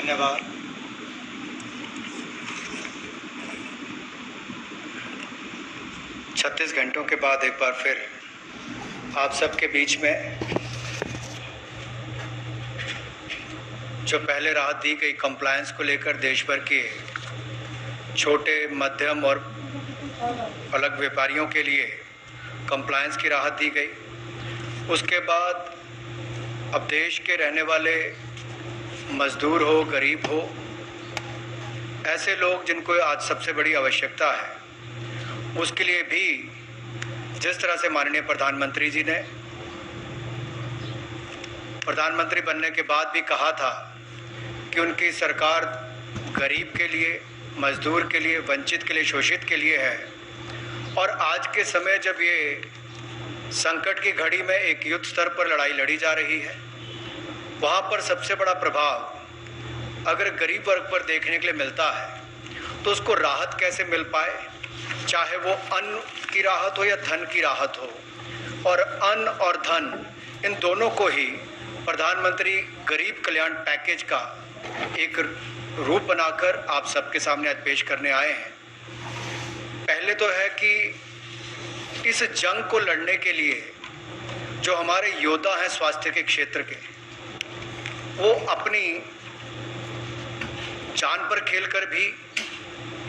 धन्यवाद। छत्तीस घंटों के बाद एक बार फिर आप सबके बीच में जो पहले राहत दी गई कंप्लायंस को लेकर देश भर के छोटे, मध्यम और अलग व्यापारियों के लिए कंप्लायंस की राहत दी गई। उसके बाद अब देश के रहने वाले मजदूर हो, गरीब हो, ऐसे लोग जिनको आज सबसे बड़ी आवश्यकता है, उसके लिए भी जिस तरह से माननीय प्रधानमंत्री जी ने प्रधानमंत्री बनने के बाद भी कहा था कि उनकी सरकार गरीब के लिए, मजदूर के लिए, वंचित के लिए, शोषित के लिए है। और आज के समय जब ये संकट की घड़ी में एक युद्ध स्तर पर लड़ाई लड़ी जा रही है, वहाँ पर सबसे बड़ा प्रभाव अगर गरीब वर्ग पर देखने के लिए मिलता है तो उसको राहत कैसे मिल पाए, चाहे वो अन्न की राहत हो या धन की राहत हो। और अन्न और धन इन दोनों को ही प्रधानमंत्री गरीब कल्याण पैकेज का एक रूप बनाकर आप सबके सामने आज पेश करने आए हैं। पहले तो है कि इस जंग को लड़ने के लिए जो हमारे योद्धा हैं स्वास्थ्य के क्षेत्र के, वो अपनी जान पर खेलकर भी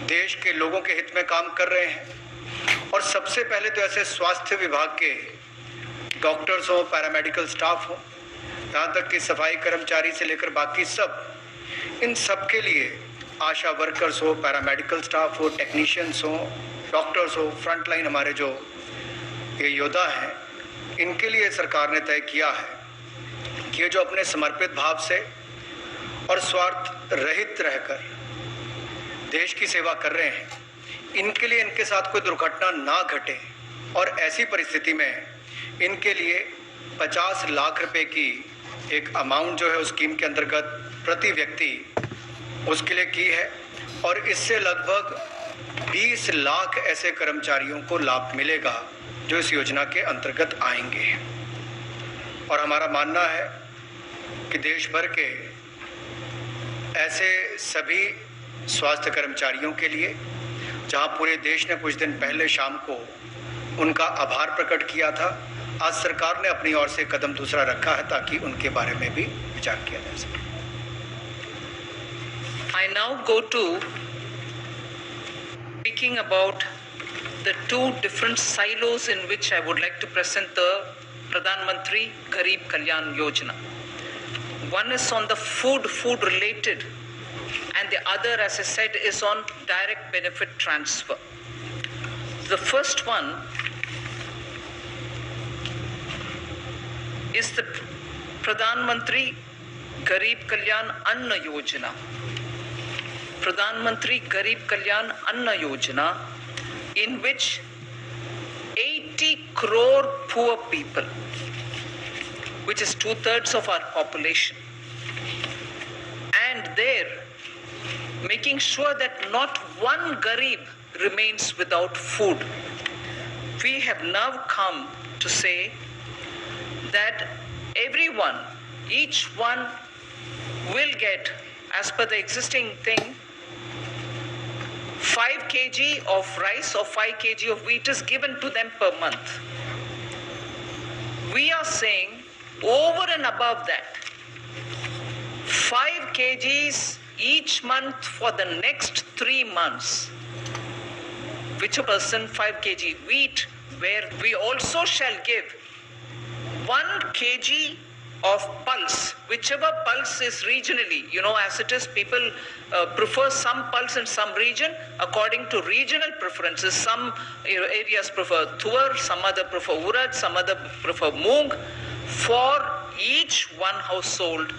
देश के लोगों के हित में काम कर रहे हैं। और सबसे पहले तो ऐसे स्वास्थ्य विभाग के डॉक्टर्स हो, पैरामेडिकल स्टाफ हो, यहाँ तक कि सफाई कर्मचारी से लेकर बाकी सब, इन सब के लिए आशा वर्कर्स हो, पैरामेडिकल स्टाफ हो, टेक्नीशियंस हो, डॉक्टर्स हो, फ्रंटलाइन हमारे जो ये योद्धा हैं, इनके लिए सरकार ने तय किया है कि ये जो अपने समर्पित भाव से और स्वार्थ रहित रहकर देश की सेवा कर रहे हैं, इनके लिए इनके साथ कोई दुर्घटना ना घटे। और ऐसी परिस्थिति में इनके लिए 50 लाख रुपए की एक अमाउंट जो है उस स्कीम के अंतर्गत प्रति व्यक्ति उसके लिए की है। और इससे लगभग 20 लाख ऐसे कर्मचारियों को लाभ मिलेगा जो इस योजना के अंतर्गत आएंगे। और हमारा मानना है कि देश भर के ऐसे सभी स्वास्थ्य कर्मचारियों के लिए, जहां पूरे देश ने कुछ दिन पहले शाम को उनका आभार प्रकट किया था, आज सरकार ने अपनी ओर से कदम दूसरा रखा है ताकि उनके बारे में भी विचार किया जा सके। I now go to speaking about the two different silos in which I would like to present the Pradhan Mantri Garib Kalyan Yojana. One is on the food related, and the other, as I said, is on direct benefit transfer. The first one is the Pradhan Mantri Garib Kalyan Anna Yojana. Pradhan Mantri Garib Kalyan Anna Yojana, in which 80 crore poor people, which is 2/3 of our population, and they're making sure that not one Garib remains without food. We have now come to say that everyone, each one will get, as per the existing thing, 5 kg of rice or 5 kg of wheat is given to them per month. We are saying over and above that, 5 kgs each month for the next 3 months. Which a person 5 kg wheat, where we also shall give 1 kg of pulse, whichever pulse is regionally, as it is, people prefer some pulse in some region according to regional preferences. Some areas prefer tuar, some other prefer urad, some other prefer moong. For each one household,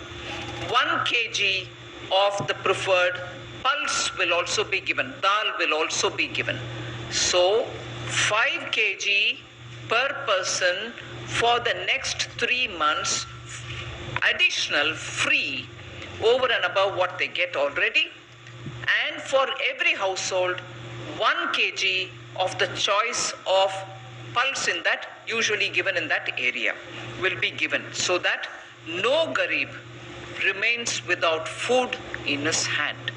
1 kg of the preferred pulse will also be given, dal will also be given. So 5 kg per person for the next 3 months, additional, free, over and above what they get already. And for every household, 1 kg of the choice of pulse in that, usually given in that area, will be given, so that no Garib remains without food in his hand.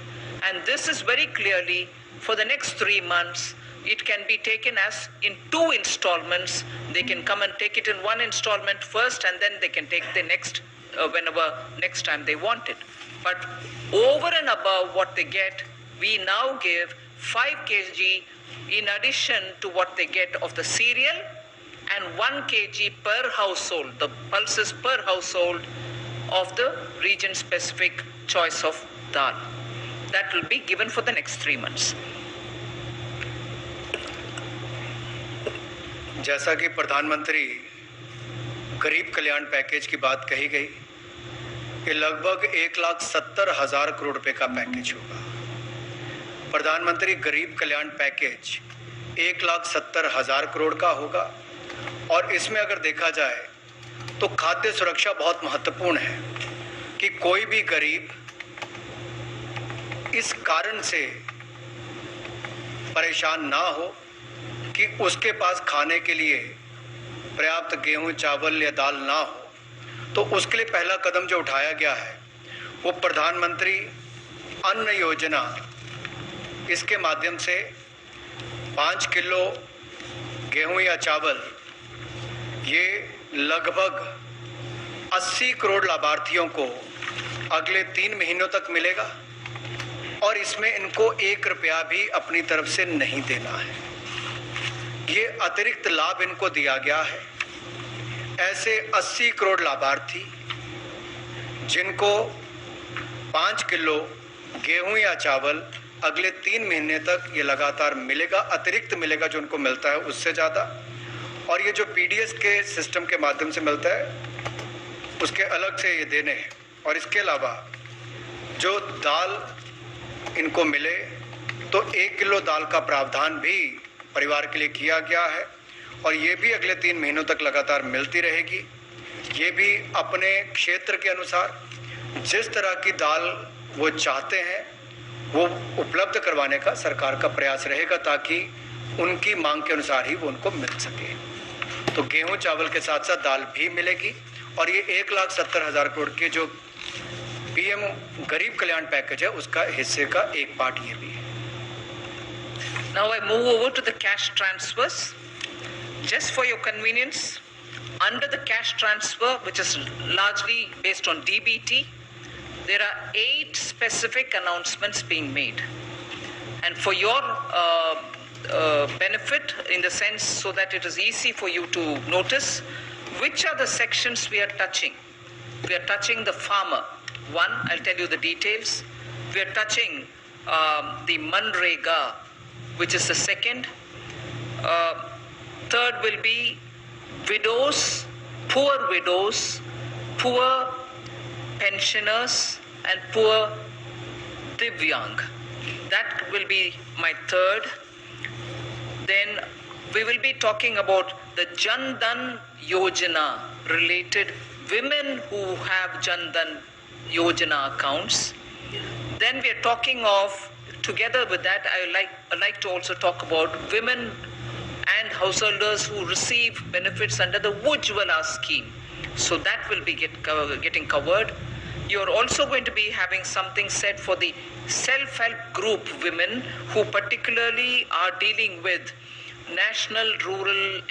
And this is very clearly for the next 3 months. It can be taken as in 2 installments. They can come and take it in 1 installment first, and then they can take the next whenever next time they want it. But over and above what they get, we now give 5 kg in addition to what they get of the cereal, and 1 kg per household, the pulses per household of the region-specific choice of dal. That will be given for the next 3 months. जैसा कि प्रधानमंत्री गरीब कल्याण package की बात कही गई, कि लगभग 1,70,000 करोड़ रुपए का पैकेज होगा। प्रधानमंत्री गरीब कल्याण पैकेज 1,70,000 करोड़ का होगा, और इसमें अगर देखा जाए तो खाद्य सुरक्षा बहुत महत्वपूर्ण है कि कोई भी गरीब इस कारण से परेशान ना हो कि उसके पास खाने के लिए पर्याप्त गेहूं, चावल या दाल ना हो। तो उसके लिए पहला कदम जो उठाया गया है वो प्रधानमंत्री अन्न योजना, इसके माध्यम से 5 किलो गेहूं या चावल ये लगभग 80 करोड़ लाभार्थियों को अगले 3 महीनों तक मिलेगा, और इसमें इनको 1 रुपया भी अपनी तरफ से नहीं देना है। ये अतिरिक्त लाभ इनको दिया गया है। ऐसे 80 करोड़ लाभार्थी जिनको 5 किलो गेहूं या चावल अगले 3 महीने तक ये लगातार मिलेगा, अतिरिक्त मिलेगा जो उनको मिलता है उससे ज़्यादा, और ये जो पीडीएस के सिस्टम के माध्यम से मिलता है उसके अलग से ये देने हैं। और इसके अलावा जो दाल इनको मिले तो 1 किलो दाल का प्रावधान भी परिवार के लिए किया गया है, और ये भी अगले 3 महीनों तक लगातार मिलती रहेगी। ये भी अपने क्षेत्र के अनुसार जिस तरह की दाल वो चाहते हैं वो उपलब्ध करवाने का सरकार का प्रयास रहेगा, ताकि उनकी मांग के अनुसार ही वो उनको मिल सके। तो गेहूं चावल के साथ साथ दाल भी मिलेगी, और ये 1,70,000 करोड़ के जो पीएम गरीब कल्याण पैकेज है उसका हिस्से का एक पार्ट ये भी है। Now I move over to the cash transfers. Just for your convenience, under the cash transfer, which is largely based on DBT, there are 8 specific announcements being made. And for your benefit, in the sense so that it is easy for you to notice, which are the sections we are touching. We are touching the farmer. 1, I'll tell you the details. We are touching the Manrega, which is the 2nd. 3rd will be widows, poor pensioners, and poor Divyang. That will be my 3rd. Then we will be talking about the Jan Dhan Yojana related women who have Jan Dhan Yojana accounts. Then we are talking of, together with that, I like to also talk about women and householders who receive benefits under the Ujjwala scheme. So that will be getting covered. You're also going to be having something said for the self-help group women who particularly are dealing with National Rural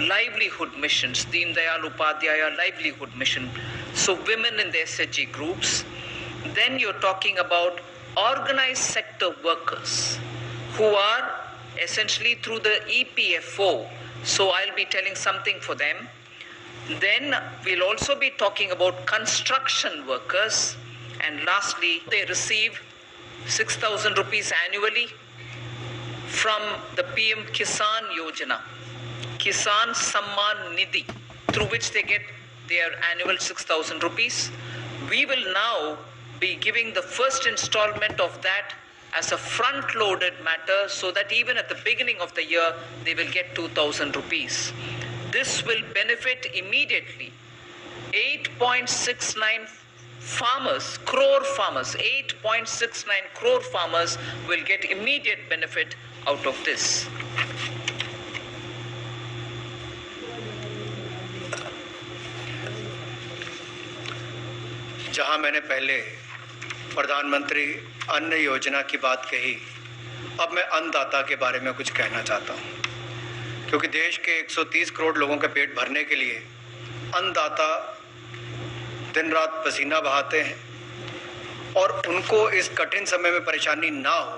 Livelihood Missions, Deen Dayal Upadhyaya Livelihood Mission. So women in the SHG groups. Then you're talking about organized sector workers who are essentially through the EPFO. So I'll be telling something for them. Then we'll also be talking about construction workers. And lastly, they receive 6,000 rupees annually from the PM Kisan Yojana, Kisan Samman Nidhi, through which they get their annual 6,000 rupees. We will now be giving the first installment of that as a front-loaded matter, so that even at the beginning of the year, they will get 2,000 rupees. This will benefit immediately 8.69 crore farmers, 8.69 crore farmers will get immediate benefit out of this. जहां मैंने पहले प्रधानमंत्री अन्न योजना की बात कही, अब मैं अन्नदाता के बारे में कुछ कहना चाहता हूँ, क्योंकि देश के 130 करोड़ लोगों का पेट भरने के लिए अन्नदाता दिन रात पसीना बहाते हैं और उनको इस कठिन समय में परेशानी ना हो,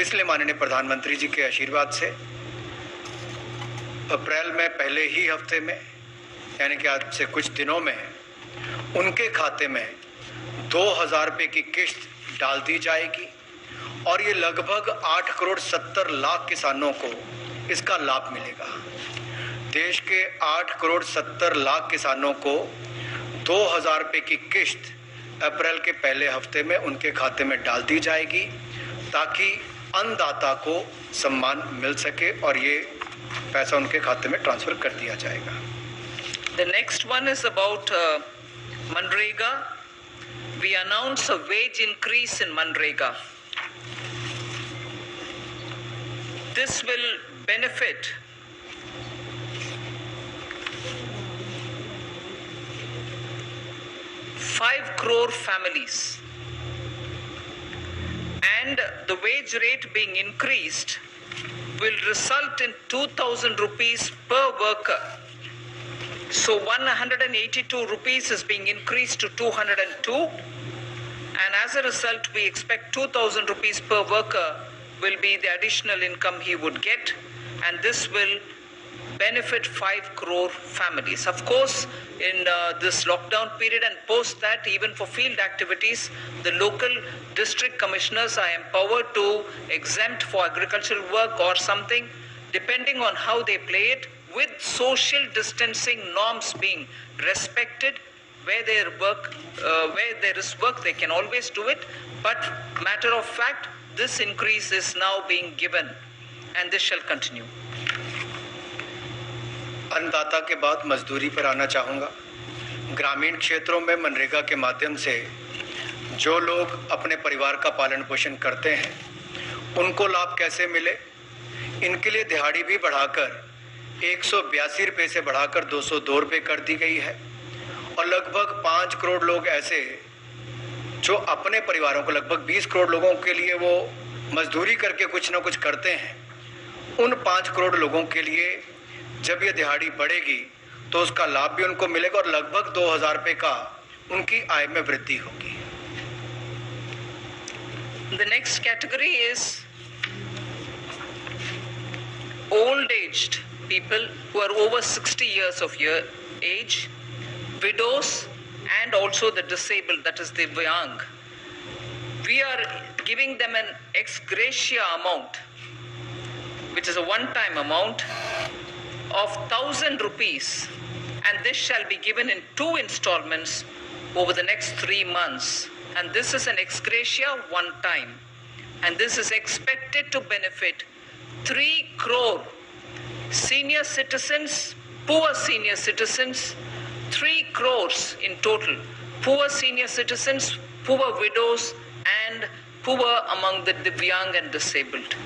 इसलिए माननीय प्रधानमंत्री जी के आशीर्वाद से अप्रैल में पहले ही हफ्ते में, यानी कि आज से कुछ दिनों में, उनके खाते में 2000 रुपये की किश्त डाल दी जाएगी और ये लगभग 8 करोड़ 70 लाख किसानों को इसका लाभ मिलेगा। देश के 8 करोड़ 70 लाख किसानों को 2000 रुपये की किश्त अप्रैल के पहले हफ्ते में उनके खाते में डाल दी जाएगी ताकि अन्नदाता को सम्मान मिल सके और ये पैसा उनके खाते में ट्रांसफर कर दिया जाएगा। The next one is about Manrega. We announce a wage increase in Manrega. This will benefit five crore families, and the wage rate being increased will result in 2,000 rupees per worker. So 182 rupees is being increased to 202, and as a result we expect 2,000 rupees per worker will be the additional income he would get, and this will benefit 5 crore families. Of course, in this lockdown period and post that, even for field activities, the local district commissioners are empowered to exempt for agricultural work or something, depending on how they play it, with social distancing norms being respected. Where there is work, they can always do it. But matter of fact, this increase is now being given, and this shall continue. अन्नदाता के बाद मजदूरी पर आना चाहूँगा। ग्रामीण क्षेत्रों में मनरेगा के माध्यम से जो लोग अपने परिवार का पालन पोषण करते हैं उनको लाभ कैसे मिले, इनके लिए दिहाड़ी भी बढ़ाकर 182 रुपये से बढ़ाकर 202 रुपये कर दी गई है और लगभग 5 करोड़ लोग ऐसे जो अपने परिवारों को, लगभग 20 करोड़ लोगों के लिए वो मजदूरी करके कुछ ना कुछ करते हैं, उन 5 करोड़ लोगों के लिए जब ये दिहाड़ी बढ़ेगी तो उसका लाभ भी उनको मिलेगा और लगभग 2000 रुपये का उनकी आय में वृद्धि होगी। The next category is old aged people who are over 60 years of age, widows, and also the disabled, that is the Divyang. We are giving them an ex gratia amount, which is a one-time amount of 1,000 rupees, and this shall be given in 2 installments over the next 3 months. And this is an ex gratia one time, and this is expected to benefit 3 crore senior citizens, poor senior citizens, 3 crores in total, poor senior citizens, poor widows, and poor among the Divyang and disabled.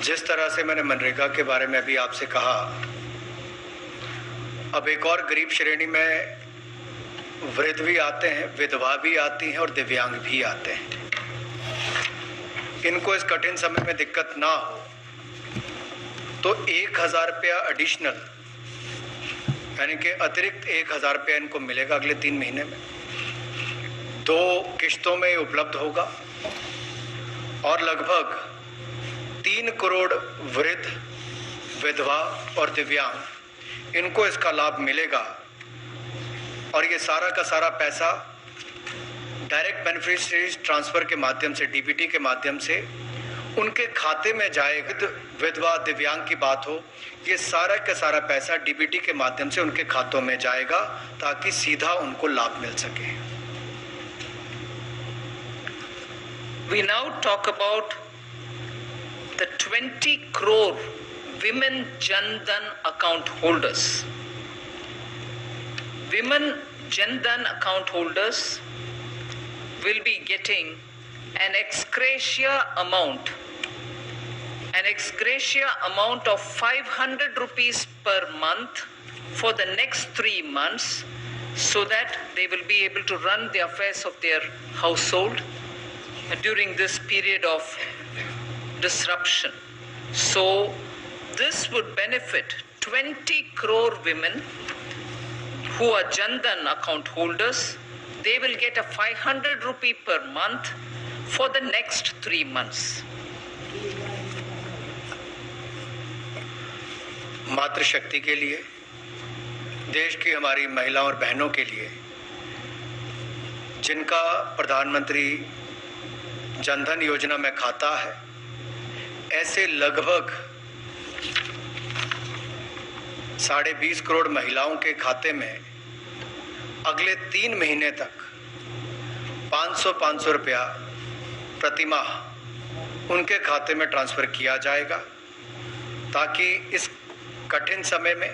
जिस तरह से मैंने मनरेगा के बारे में अभी आपसे कहा, अब एक और गरीब श्रेणी में वृद्ध भी आते हैं, विधवा भी आती हैं और दिव्यांग भी आते हैं। इनको इस कठिन समय में दिक्कत ना हो तो 1000 रुपया एडिशनल, यानी कि अतिरिक्त 1000 रुपया इनको मिलेगा अगले 3 महीने में। 2 किश्तों में उपलब्ध होगा और लगभग 3 करोड़ वृद्ध, विधवा और दिव्यांग, इनको इसका लाभ मिलेगा और ये सारा का सारा पैसा डायरेक्ट बेनिफिशियरीज ट्रांसफर के माध्यम से, डीबीटी के माध्यम से उनके खाते में जाएगा। विधवा दिव्यांग की बात हो, ये सारा का सारा पैसा डीबीटी के माध्यम से उनके खातों में जाएगा ताकि सीधा उनको लाभ मिल सके। We now talk about the 20 crore women Jan Dhan account holders. Women Jan Dhan account holders will be getting an ex gratia amount of 500 rupees per month for the next 3 months, so that they will be able to run the affairs of their household during this period of disruption. So this would benefit 20 crore women who are Jan Dhan account holders. They will get a 500 rupee per month for the next 3 months. मातृशक्ति के लिए, देश की हमारी महिलाओं और बहनों के लिए, जिनका प्रधानमंत्री जनधन योजना में खाता है, ऐसे लगभग 20.5 करोड़ महिलाओं के खाते में अगले 3 महीने तक 500 रुपया प्रति माह उनके खाते में ट्रांसफर किया जाएगा, ताकि इस कठिन समय में,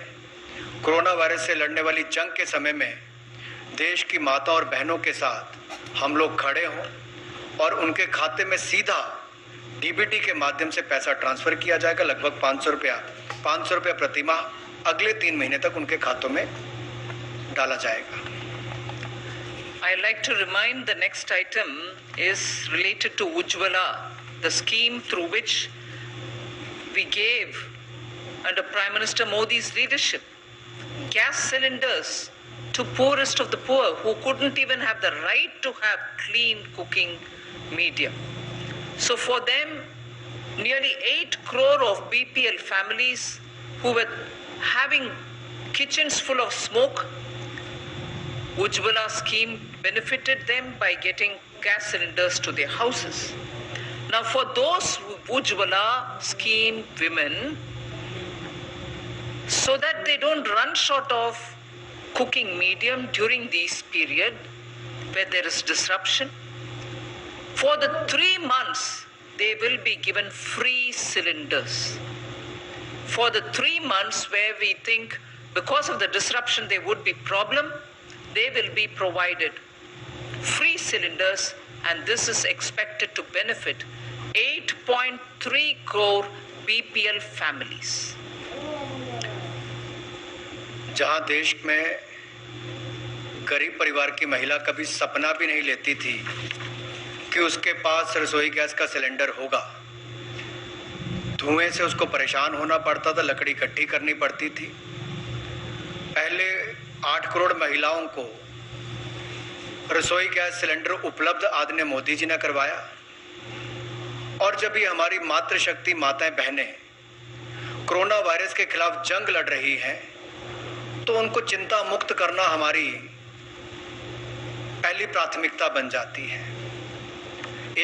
कोरोना वायरस से लड़ने वाली जंग के समय में देश की माता और बहनों के साथ हम लोग खड़े हों और उनके खाते में सीधा डीबीटी के माध्यम से पैसा ट्रांसफर किया जाएगा। लगभग 500 रुपया प्रति माह अगले 3 महीने तक उनके खातों में डाला जाएगा। I like to remind the next item is related to Ujjwala, the scheme through which we gave under Prime Minister Modi's leadership gas cylinders to poorest of the poor who couldn't even have the right to have clean cooking medium. So for them, nearly 8 crore of BPL families who were having kitchens full of smoke, Ujjwala scheme benefited them by getting gas cylinders to their houses. Now for those Ujjwala scheme women, so that they don't run short of cooking medium during this period where there is disruption, for the 3 months they will be given free cylinders. For the 3 months where we think because of the disruption there would be problem, they will be provided free cylinders, and this is expected to benefit 8.3 crore BPL families. जहां देश में गरीब परिवार की महिला कभी सपना भी नहीं लेती थी कि उसके पास रसोई गैस का सिलेंडर होगा, धुएं से उसको परेशान होना पड़ता था, लकड़ी इकट्ठी करनी पड़ती थी। पहले 8 करोड़ महिलाओं को रसोई गैस सिलेंडर उपलब्ध आदरणीय मोदी जी ने करवाया, और जब ये हमारी मातृशक्ति माताएं बहनें कोरोना वायरस के खिलाफ जंग लड़ रही हैं, तो उनको चिंता मुक्त करना हमारी पहली प्राथमिकता बन जाती है।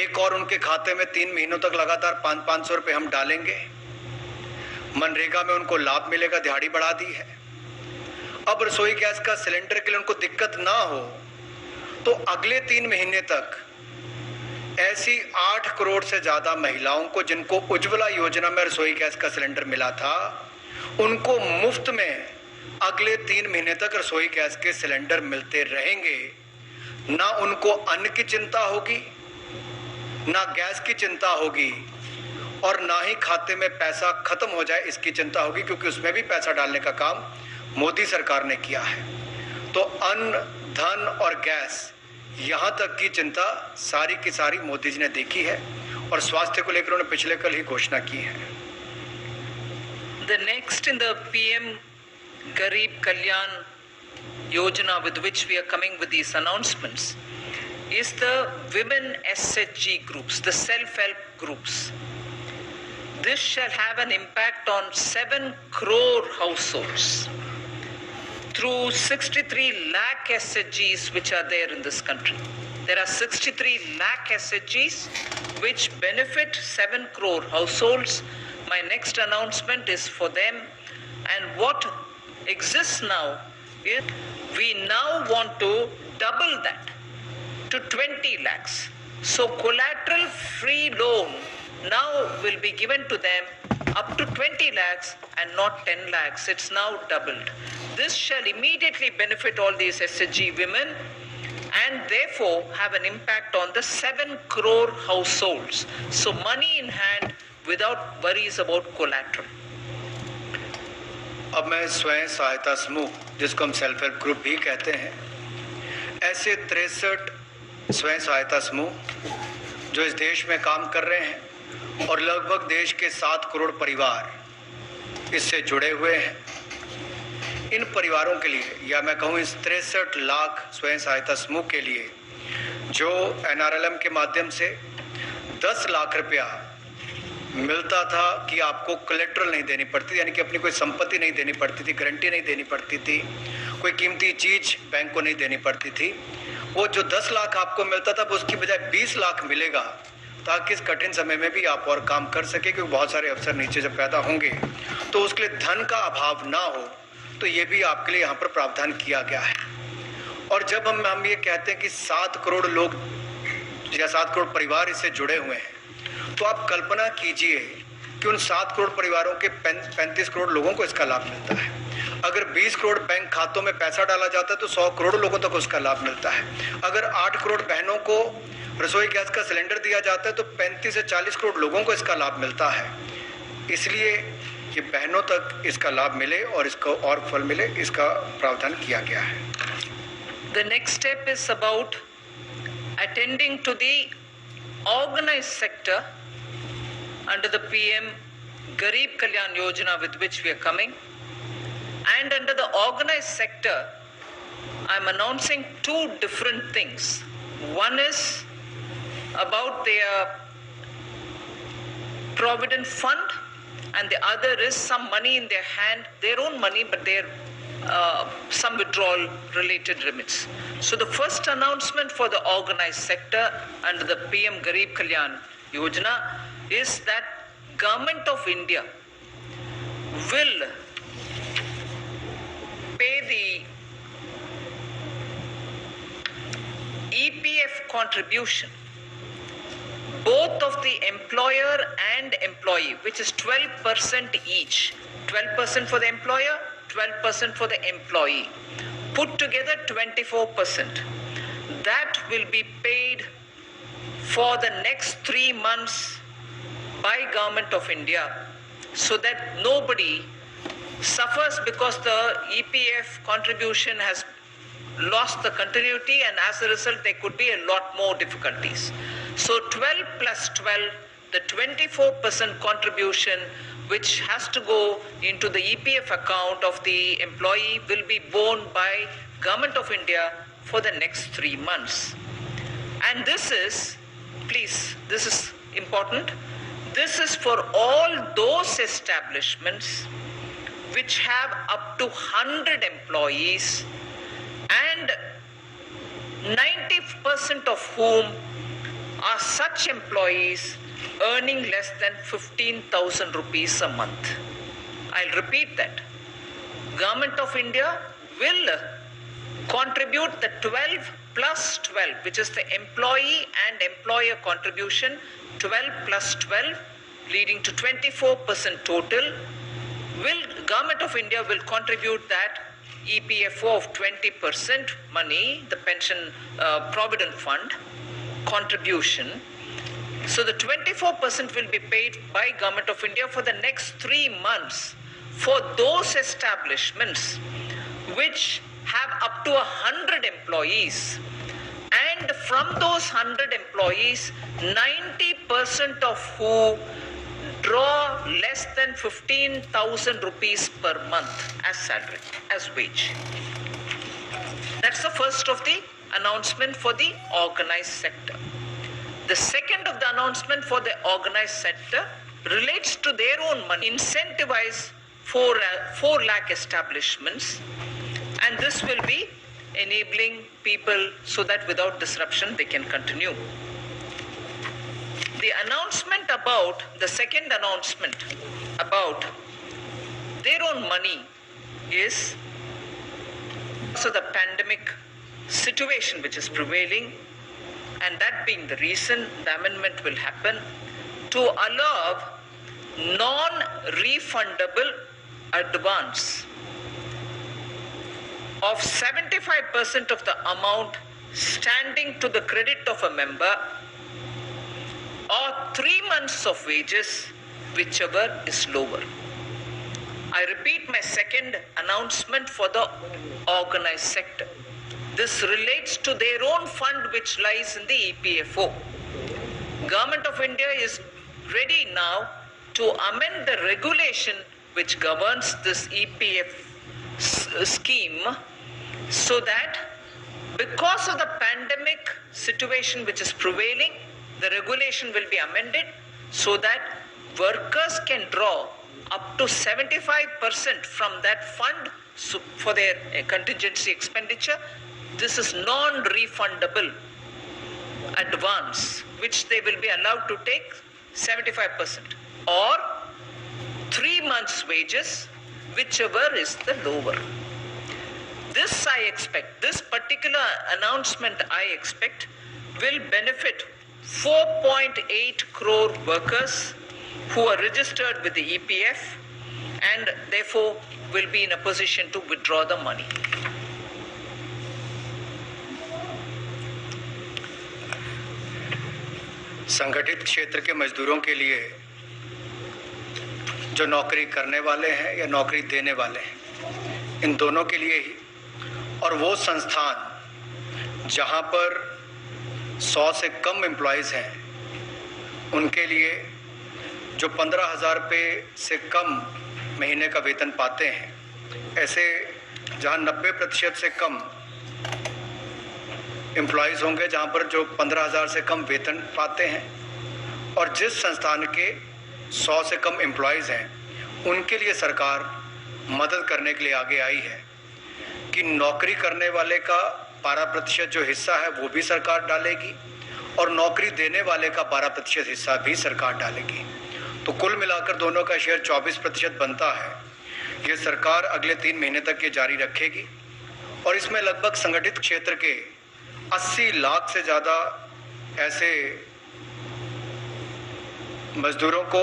एक और उनके खाते में 3 महीनों तक लगातार 500 रुपए हम डालेंगे। मनरेगा में उनको लाभ मिलेगा, दिहाड़ी बढ़ा दी है। अब रसोई गैस का सिलेंडर के लिए उनको दिक्कत ना हो, तो अगले 3 महीने तक ऐसी 8 करोड़ से ज्यादा महिलाओं को जिनको उज्ज्वला योजना में रसोई गैस का सिलेंडर मिला था, उनको मुफ्त में अगले 3 महीने तक रसोई गैस के सिलेंडर मिलते रहेंगे। ना उनको अन्न की चिंता होगी, ना गैस की चिंता होगी, और ना ही खाते में पैसा खत्म हो जाए इसकी चिंता होगी, क्योंकि उसमें भी पैसा डालने का काम मोदी सरकार ने किया है। तो अन्न, धन और गैस, यहां तक की चिंता सारी की सारी मोदी जी ने देखी है, और स्वास्थ्य को लेकर उन्होंने पिछले कल ही घोषणा की है। The next in the PM Garib Kalyan Yojana, with which we are coming with these announcements, is the women SHG groups, the self-help groups. This shall have an impact on 7 crore households through 63 lakh SHGs which are there in this country. There are 63 lakh SHGs which benefit 7 crore households. My next announcement is for them, and what exists now is we now want to double that to 20 lakhs. So collateral free loan now will be given to them up to 20 lakhs and not 10 lakhs. It's now doubled. This shall immediately benefit all these SHG women and therefore have an impact on the 7 crore households. So money in hand without worries about collateral. अब मैं स्वयं सहायता समूह, जिसको हम self help group भी कहते हैं, ऐसे 63 स्वयं सहायता समूह जो इस देश में काम कर रहे हैं और लगभग देश के 7 करोड़ परिवार इससे जुड़े हुए हैं। इन परिवारों के लिए, या मैं कहूँ इस 63 लाख स्वयं सहायता समूह के लिए, जो NRLM के माध्यम से 10 लाख रुपया मिलता था कि आपको कोलेट्रल नहीं देनी पड़ती, यानी कि अपनी कोई संपत्ति नहीं देनी पड़ती थी, गारंटी नहीं देनी पड़ती थी, कोई कीमती चीज बैंक को नहीं देनी पड़ती थी। वो जो 10 लाख आपको मिलता था, उसकी बजाय 20 लाख मिलेगा, ताकि इस कठिन समय में भी आप और काम कर सके, क्योंकि बहुत सारे अवसर नीचे जब पैदा होंगे तो उसके लिए धन का अभाव ना हो। तो ये भी आपके लिए यहाँ पर प्रावधान किया गया है। और जब हम ये कहते हैं कि 7 करोड़ लोग या 7 करोड़ परिवार इससे जुड़े हुए हैं, तो आप कल्पना कीजिए कि उन 7 करोड़ परिवारों के 35 करोड़ लोगों को इसका लाभ मिलता है। अगर 20 करोड़ बैंक खातों में पैसा डाला जाता है तो 100 करोड़ लोगों तक उसका लाभ मिलता है। अगर 8 करोड़ बहनों को रसोई गैस का सिलेंडर दिया जाता है तो 35 से 40 करोड़ लोगों को इसका लाभ मिलता है। इसलिए ये बहनों तक इसका लाभ मिले और इसको और फल मिले, इसका प्रावधान किया गया है। The next step is about attending to the organized sector under the PM Garib Kalyan Yojana, with which we are coming. And under the organized sector, I am announcing 2 different things. One is about their provident fund, and the other is some money in their hand, their own money, but their some withdrawal related remits. So the first announcement for the organized sector under the PM Garib Kalyan Yojana is that Government of India will pay the EPF contribution, both of the employer and employee, which is 12% each. 12% for the employer, 12% for the employee. Put together 24%. That will be paid for the next 3 months by Government of India, so that nobody suffers because the EPF contribution has lost the continuity, and as a result there could be a lot more difficulties. So 12 plus 12, the 24% contribution which has to go into the EPF account of the employee will be borne by Government of India for the next 3 months. And this is, please, this is important, this is for all those establishments which have up to 100 employees and 90% of whom are such employees earning less than 15,000 rupees a month. I'll repeat that. Government of India will contribute the 12 plus 12, which is the employee and employer contribution, 12 plus 12, leading to 24% total. Government of India will contribute that EPFO of 20% money, the pension provident fund contribution. So the 24% will be paid by Government of India for the next 3 months for those establishments which have up to 100 employees. And from those 100 employees, 90% of who draw less than 15,000 rupees per month as salary, as wage. That's the first of the announcement for the organized sector. The second of the announcement for the organized sector relates to their own money, incentivize 4 lakh establishments, and this will be enabling people so that without disruption they can continue. The announcement about, the second announcement about their own money is, so the pandemic situation which is prevailing, and that being the reason the amendment will happen to allow non-refundable advance of 75% of the amount standing to the credit of a member, or 3 months of wages, whichever is lower. I repeat my second announcement for the organized sector. This relates to their own fund which lies in the EPFO. Government of India is ready now to amend the regulation which governs this EPF scheme so that because of the pandemic situation which is prevailing, the regulation will be amended so that workers can draw up to 75% from that fund for their contingency expenditure. This is non-refundable advance which they will be allowed to take 75% or 3 months' wages, whichever is the lower. This I expect, this particular announcement I expect will benefit 4.8 crore workers who are registered with the EPF and therefore will be in a position to withdraw the money. संगठित क्षेत्र के मजदूरों के लिए जो नौकरी करने वाले हैं या नौकरी देने वाले हैं, इन दोनों के लिए ही, और वो संस्थान जहां पर 100 से कम एम्प्लॉयज़ हैं उनके लिए जो 15,000 रुपये से कम महीने का वेतन पाते हैं, ऐसे जहां 90% से कम एम्प्लॉयज़ होंगे जहां पर जो 15,000 से कम वेतन पाते हैं, और जिस संस्थान के 100 से कम एम्प्लॉयज़ हैं उनके लिए सरकार मदद करने के लिए आगे आई है कि नौकरी करने वाले का 12% जो हिस्सा है वो भी सरकार डालेगी और नौकरी देने वाले का 12% हिस्सा भी सरकार डालेगी। तो कुल मिलाकर दोनों का शेयर 24% बनता है। ये सरकार अगले 3 महीने तक ये जारी रखेगी और इसमें लगभग संगठित क्षेत्र के 80 लाख से ज़्यादा ऐसे मजदूरों को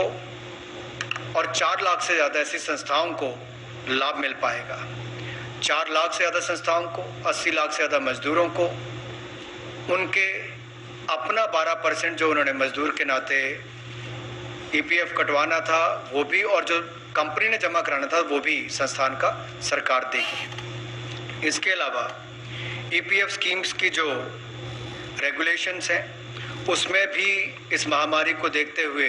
और 4 लाख से ज़्यादा ऐसी संस्थाओं को लाभ मिल पाएगा। 4 लाख से ज़्यादा संस्थाओं को, 80 लाख से ज़्यादा मजदूरों को उनके अपना 12% जो उन्होंने मजदूर के नाते EPF कटवाना था वो भी, और जो कंपनी ने जमा कराना था वो भी संस्थान का सरकार देगी। इसके अलावा EPF स्कीम्स की जो रेगुलेशंस हैं उसमें भी इस महामारी को देखते हुए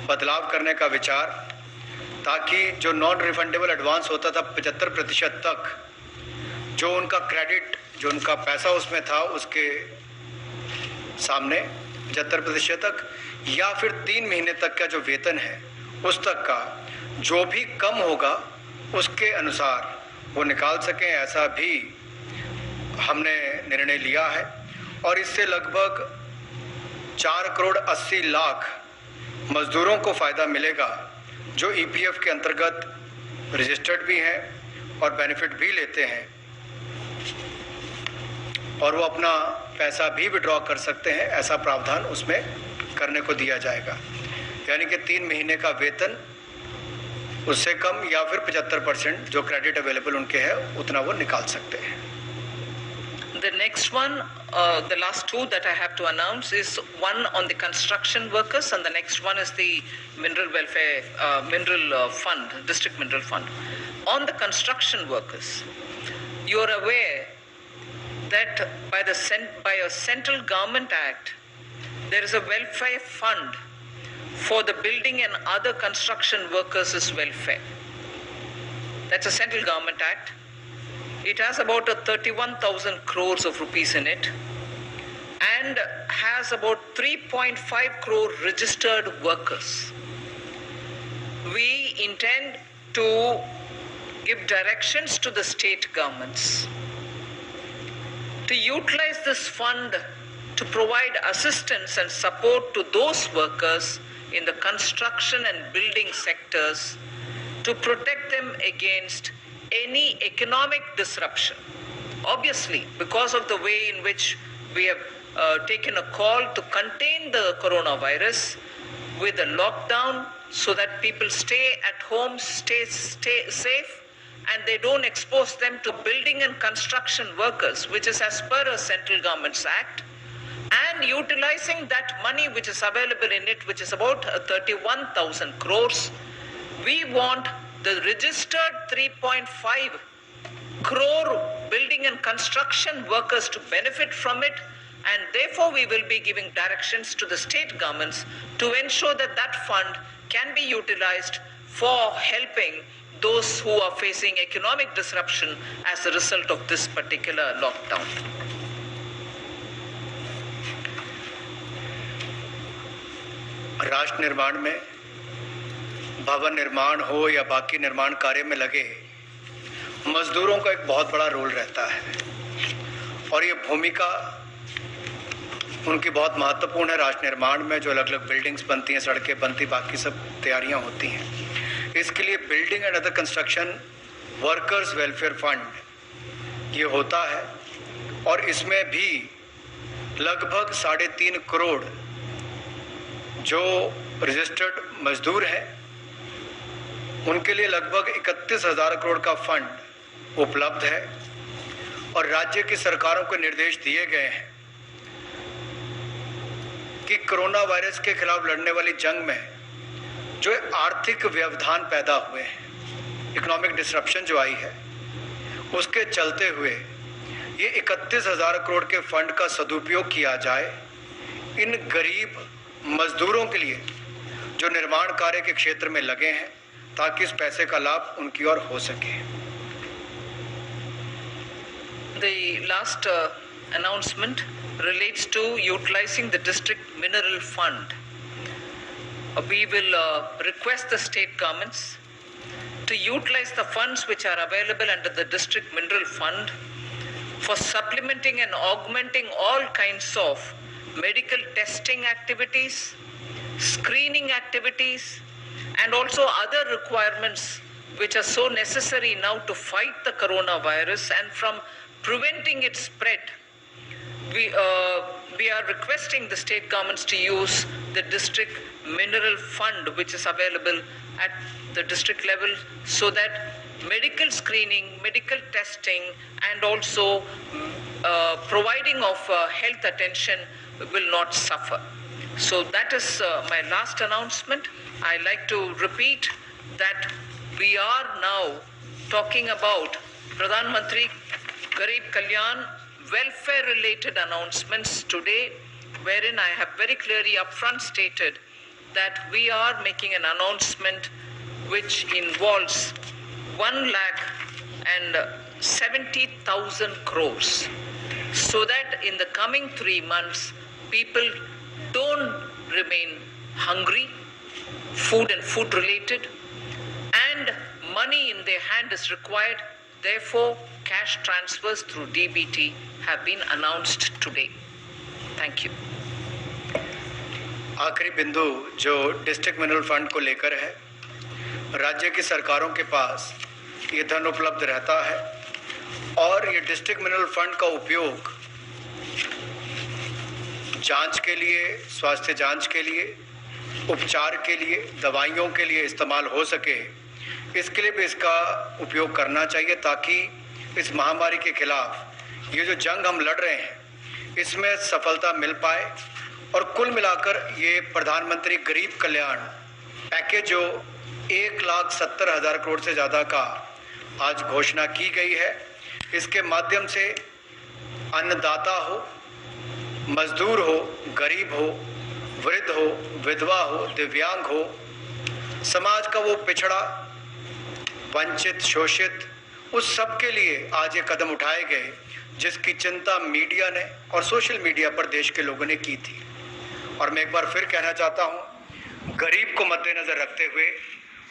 बदलाव करने का विचार, ताकि जो नॉन रिफंडेबल एडवांस होता था 75% तक, जो उनका क्रेडिट, जो उनका पैसा उसमें था उसके सामने 75% तक, या फिर 3 महीने तक का जो वेतन है उस तक का जो भी कम होगा उसके अनुसार वो निकाल सकें, ऐसा भी हमने निर्णय लिया है। और इससे लगभग 4 करोड़ 80 लाख मजदूरों को फ़ायदा मिलेगा जो EPF के अंतर्गत रजिस्टर्ड भी हैं और बेनिफिट भी लेते हैं, और वो अपना पैसा भी विड्रॉ कर सकते हैं। ऐसा प्रावधान उसमें करने को दिया जाएगा, यानी कि 3 महीने का वेतन उससे कम या फिर 75% जो क्रेडिट अवेलेबल उनके है उतना वो निकाल सकते हैं। The next one, the last two that I have to announce is one on the construction workers and the next one is the mineral welfare, mineral fund, district mineral fund. On the construction workers, you are aware that by a central government act, there is a welfare fund for the building and other construction workers' welfare. That's a central government act. It has about 31,000 crores of rupees in it and has about 3.5 crore registered workers. We intend to give directions to the state governments to utilize this fund to provide assistance and support to those workers in the construction and building sectors to protect them against any economic disruption. Obviously, because of the way in which we have taken a call to contain the coronavirus with a lockdown so that people stay at home, stay safe, and they don't expose them to building and construction workers, which is as per a central government's act, and utilizing that money which is available in it, which is about 31,000 crores, we want the registered 3.5 crore building and construction workers to benefit from it, and therefore we will be giving directions to the state governments to ensure that that fund can be utilized for helping those who are facing economic disruption as a result of this particular lockdown. राष्ट्र निर्माण में भवन निर्माण हो या बाकी निर्माण कार्य में लगे मजदूरों का एक बहुत बड़ा रोल रहता है और ये भूमिका उनकी बहुत महत्वपूर्ण है राष्ट्र निर्माण में। जो अलग अलग बिल्डिंग्स बनती हैं, सड़कें बनती, बाकी सब तैयारियां होती हैं, इसके लिए building and other construction workers welfare fund ये होता है और इसमें भी लगभग 3.5 करोड़ जो रजिस्टर्ड मजदूर हैं उनके लिए लगभग 31,000 करोड़ का फंड उपलब्ध है और राज्य की सरकारों को निर्देश दिए गए हैं कि कोरोना वायरस के खिलाफ लड़ने वाली जंग में जो आर्थिक व्यवधान पैदा हुए हैं, इकोनॉमिक डिसरप्शन जो आई है, उसके चलते हुए ये 31,000 करोड़ के फंड का सदुपयोग किया जाए इन गरीब मजदूरों के लिए जो निर्माण कार्य के क्षेत्र में लगे हैं, ताकि इस पैसे का लाभ उनकी ओर हो सके। The last announcement relates to utilizing the district mineral fund. We will request the state governments to utilize the funds which are available under the district mineral fund for supplementing and augmenting all kinds of medical testing activities, screening activities, and also other requirements which are so necessary now to fight the coronavirus and from preventing its spread. We are requesting the state governments to use the district mineral fund which is available at the district level so that medical screening, medical testing, and also providing of health attention will not suffer. So that is my last announcement. I like to repeat that we are now talking about Pradhan Mantri Garib Kalyan welfare related announcements today, wherein I have very clearly upfront stated that we are making an announcement which involves 1,70,000 crores, so that in the coming 3 months people don't remain hungry, food and food related, and money in their hand is required. Therefore, cash transfers through DBT have been announced today. Thank you. आखिरी बिंदु जो district mineral fund को लेकर है, राज्य की सरकारों के पास ये धन उपलब्ध रहता है और ये डिस्ट्रिक्ट मिनरल फंड का उपयोग जांच के लिए, स्वास्थ्य जांच के लिए, उपचार के लिए, दवाइयों के लिए इस्तेमाल हो सके, इसके लिए भी इसका उपयोग करना चाहिए ताकि इस महामारी के खिलाफ ये जो जंग हम लड़ रहे हैं इसमें सफलता मिल पाए। और कुल मिलाकर ये प्रधानमंत्री गरीब कल्याण पैकेज जो 1,70,000 करोड़ से ज़्यादा का आज घोषणा की गई है, इसके माध्यम से अन्नदाता हो, मजदूर हो, गरीब हो, वृद्ध हो, विधवा हो, दिव्यांग हो, समाज का वो पिछड़ा, वंचित, शोषित, उस सब के लिए आज ये कदम उठाए गए जिसकी चिंता मीडिया ने और सोशल मीडिया पर देश के लोगों ने की थी। और मैं एक बार फिर कहना चाहता हूँ, गरीब को मद्देनजर रखते हुए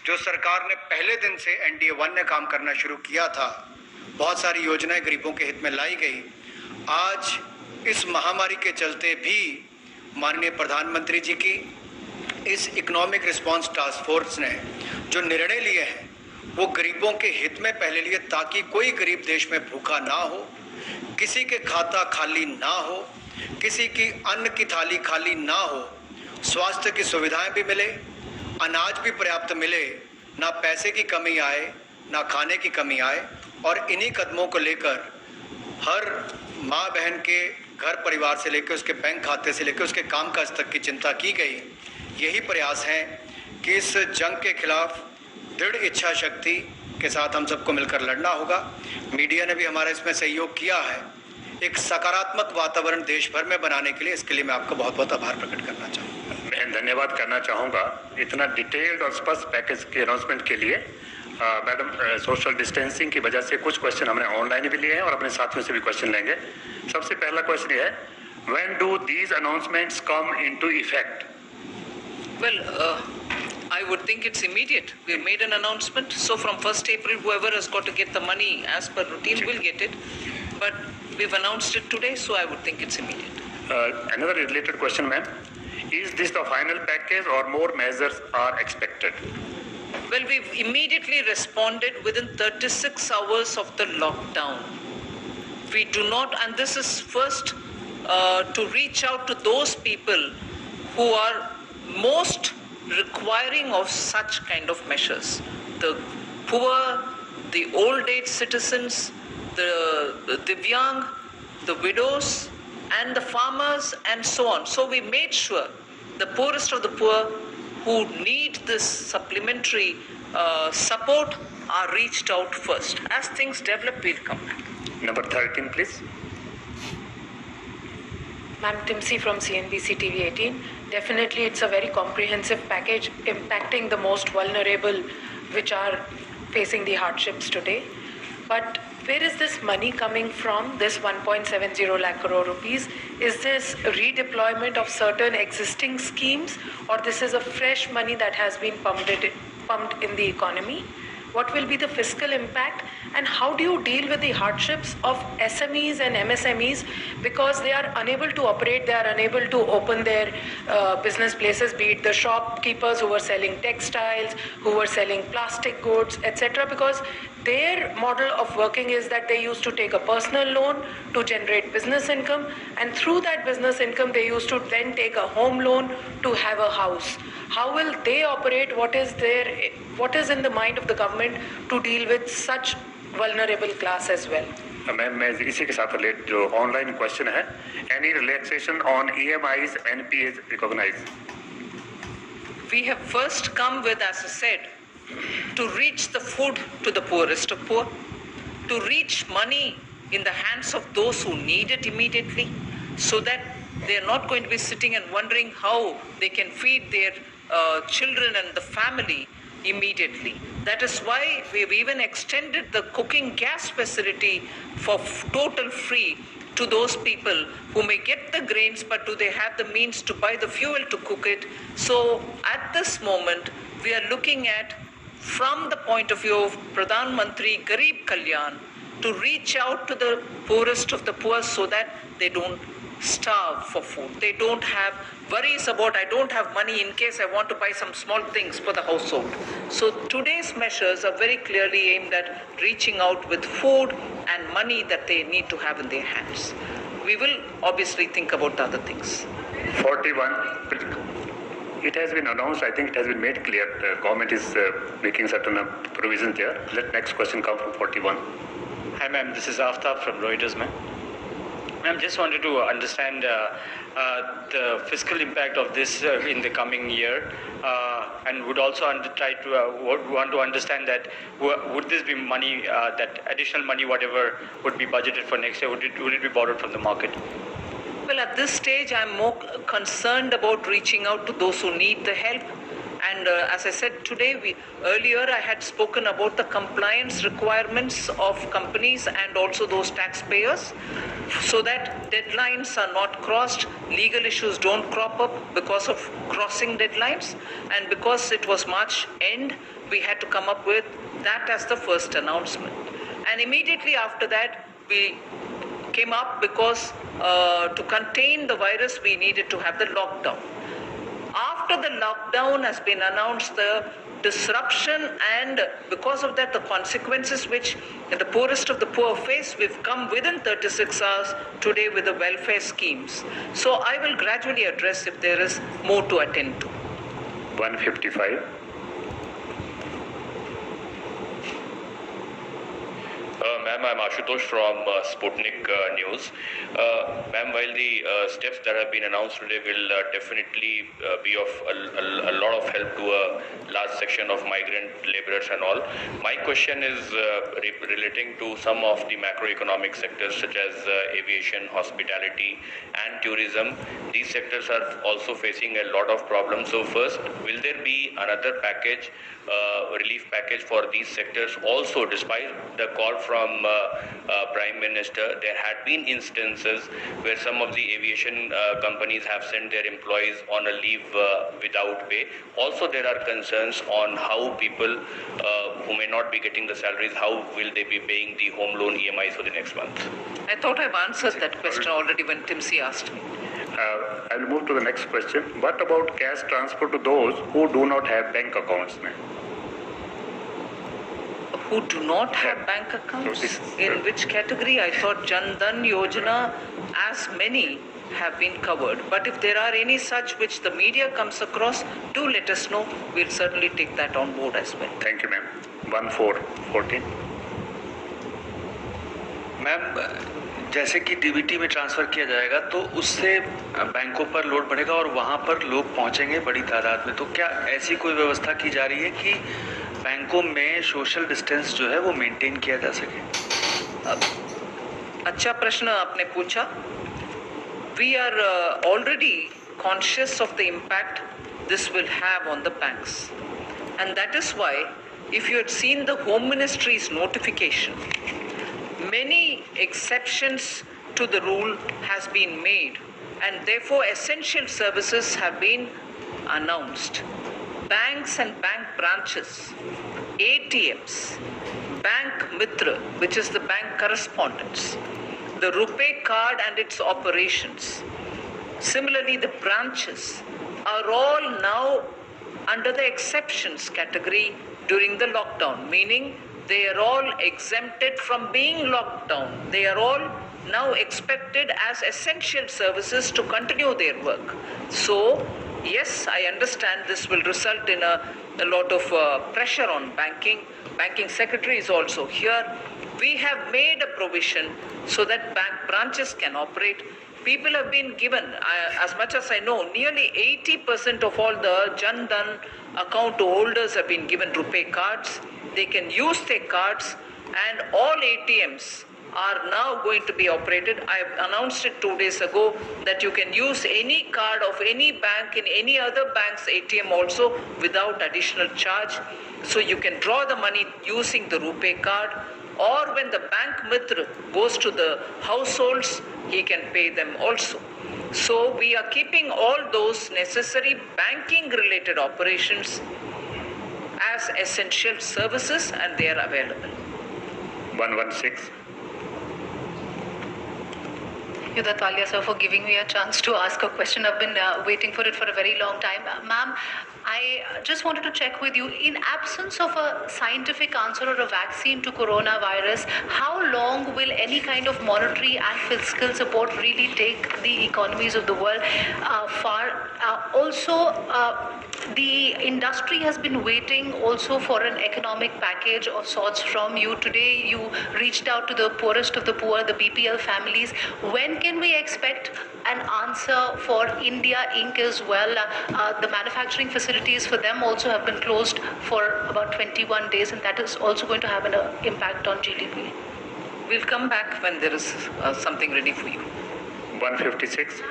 जो सरकार ने पहले दिन से NDA 1 ने काम करना शुरू किया था, बहुत सारी योजनाएं गरीबों के हित में लाई गई। आज इस महामारी के चलते भी माननीय प्रधानमंत्री जी की इस इकोनॉमिक रिस्पांस टास्क फोर्स ने जो निर्णय लिए हैं वो गरीबों के हित में पहले लिए, ताकि कोई गरीब देश में भूखा ना हो, किसी के खाता खाली ना हो, किसी की अन्न की थाली खाली ना हो, स्वास्थ्य की सुविधाएं भी मिले, अनाज भी पर्याप्त मिले, ना पैसे की कमी आए, ना खाने की कमी आए। और इन्हीं कदमों को लेकर हर माँ बहन के घर परिवार से लेकर उसके बैंक खाते से लेकर उसके कामकाज तक की चिंता की गई। यही प्रयास हैं कि इस जंग के खिलाफ दृढ़ इच्छा शक्ति के साथ हम सबको मिलकर लड़ना होगा। मीडिया ने भी हमारा इसमें सहयोग किया है। एक सकारात्मक वातावरण देश भर में बनाने के लिए, इसके लिए मैं आपका बहुत बहुत आभार प्रकट करना चाहूँगा। मैं धन्यवाद करना चाहूँगा इतना डिटेल्ड और स्पष्ट पैकेज के अनाउंसमेंट के लिए। मैडम, सोशल डिस्टेंसिंग की वजह से कुछ क्वेश्चन हमने ऑनलाइन भी लिए हैं और अपने साथियों से भी क्वेश्चन लेंगे। सबसे पहला क्वेश्चन ये है, when do these announcements come into effect? Well, I would think it's immediate. We've made an announcement. So from 1st April, whoever has got to get the money as per routine will get it. But we've announced it today, so I would think it's immediate. Another related question, ma'am. Is this the final package or more measures are expected? Well, we've immediately responded within 36 hours of the lockdown. We do not, and this is first to reach out to those people who are most requiring of such kind of measures. The poor, the old age citizens, the Divyang, the widows, and the farmers, and so on. So we made sure the poorest of the poor who need this supplementary support are reached out first. As things develop, we'll come back. Number 13, please. Ma'am, Timsi from CNBC TV 18. Definitely, it's a very comprehensive package impacting the most vulnerable, which are facing the hardships today. But where is this money coming from, this 1.70 lakh crore rupees? Is this redeployment of certain existing schemes, or this is a fresh money that has been pumped in the economy? What will be the fiscal impact, and how do you deal with the hardships of SMEs and MSMEs, because they are unable to operate, they are unable to open their business places, be it the shopkeepers who were selling textiles, who were selling plastic goods, etc., because their model of working is that they used to take a personal loan to generate business income, and through that business income they used to then take a home loan to have a house. How will they operate? What is in the mind of the government to deal with such vulnerable class as well? Ma'am, मैं इसी के साथ relate जो online question है, any relaxation on EMIs, NPAs recognized? We have first come with, as I said, to reach the food to the poorest of poor, to reach money in the hands of those who need it immediately, so that they are not going to be sitting and wondering how they can feed their children and the family immediately. That is why we've even extended the cooking gas facility for total free to those people who may get the grains, but do they have the means to buy the fuel to cook it? So at this moment, we are looking at, from the point of view of Pradhan Mantri Garib Kalyan, to reach out to the poorest of the poor so that they don't starve for food. They don't have worries about, I don't have money in case I want to buy some small things for the household. So today's measures are very clearly aimed at reaching out with food and money that they need to have in their hands. We will obviously think about the other things. 41. It has been announced, I think it has been made clear, the government is making certain provisions there. Let next question come from 41. Hi ma'am, this is Aftab from Reuters, ma'am. Ma'am, just wanted to understand the fiscal impact of this in the coming year, and would also want to understand that would this be money, that additional money, whatever would be budgeted for next year, would it be borrowed from the market? Well, at this stage, I'm more concerned about reaching out to those who need the help. And as I said today, earlier I had spoken about the compliance requirements of companies and also those taxpayers, so that deadlines are not crossed, legal issues don't crop up because of crossing deadlines, and because it was March end, we had to come up with that as the first announcement. And immediately after that, we came up because to contain the virus, we needed to have the lockdown. After the lockdown has been announced, the disruption and because of that the consequences which the poorest of the poor face, we've come within 36 hours today with the welfare schemes. So I will gradually address if there is more to attend to. 155. Ma'am, I'm Ashutosh from Sputnik News. Ma'am, while the steps that have been announced today will definitely be of a lot of help to a large section of migrant laborers and all, my question is relating to some of the macroeconomic sectors such as aviation, hospitality and tourism. These sectors are also facing a lot of problems. So first, will there be another package, relief package for these sectors? Also, despite the call from Prime Minister, there had been instances where some of the aviation companies have sent their employees on a leave without pay. Also, there are concerns on how people who may not be getting the salaries, how will they be paying the home loan EMIs for the next month? I thought I've answered that question already when Timsy asked me. I will move to the next question. What about cash transfer to those who do not have bank accounts, ma'am? Who do not have bank accounts? In which category? I thought Jan Dhan Yojana, as many have been covered. But if there are any such which the media comes across, do let us know. We'll certainly take that on board as well. Thank you, ma'am. 1414. Ma'am, जैसे कि DBT में transfer किया जाएगा तो उससे बैंकों पर load बढ़ेगा और वहाँ पर लोग पहुँचेंगे बड़ी तादाद में, तो क्या ऐसी कोई व्यवस्था की जा रही है कि बैंकों में सोशल डिस्टेंस जो है वो मेंटेन किया जा सके? अच्छा प्रश्न आपने पूछा. We are already conscious of the impact this will have on the banks, and that is why, if you had seen the Home Ministry's notification, many exceptions to the rule has been made, and therefore essential services have been announced. Banks and bank branches, ATMs, Bank Mitra, which is the bank correspondence, the RuPay card and its operations, similarly the branches, are all now under the exceptions category during the lockdown, meaning they are all exempted from being locked down. They are all now expected as essential services to continue their work. So, yes, I understand this will result in a lot of pressure on banking. Banking secretary is also here. We have made a provision so that bank branches can operate. People have been given, as much as I know, nearly 80% of all the Jan Dhan account holders have been given RuPay cards. They can use their cards, and all ATMs are now going to be operated. I have announced it 2 days ago that you can use any card of any bank in any other bank's ATM also without additional charge. So you can draw the money using the RuPay card, or when the Bank Mitra goes to the households, he can pay them also. So we are keeping all those necessary banking related operations as essential services, and they are available. 116. Thank you, Dattalia, sir, for giving me a chance to ask a question. I've been waiting for it for a very long time. Ma'am, I just wanted to check with you, in absence of a scientific answer or a vaccine to coronavirus, how long will any kind of monetary and fiscal support really take the economies of the world far? The industry has been waiting also for an economic package of sorts from you. Today, you reached out to the poorest of the poor, the BPL families. When can we expect an answer for India Inc. as well? The manufacturing facilities for them also have been closed for about 21 days, and that is also going to have an impact on GDP. We'll come back when there is something ready for you. 156.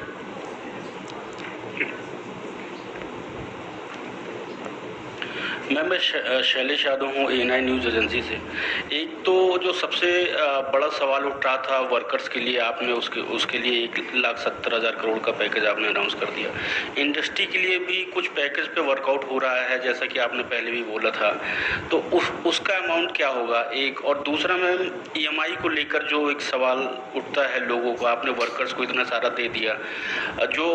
मैं शैलेश यादव हूँ ANI news agency से. एक तो जो सबसे बड़ा सवाल उठ रहा था वर्कर्स के लिए, आपने उसके लिए 1,70,000 करोड़ का पैकेज आपने अनाउंस कर दिया. इंडस्ट्री के लिए भी कुछ पैकेज पे वर्कआउट हो रहा है, जैसा कि आपने पहले भी बोला था, तो उसका अमाउंट क्या होगा? एक और दूसरा मैम, EMI को लेकर जो एक सवाल उठता है लोगों को, आपने वर्कर्स को इतना सारा दे दिया, जो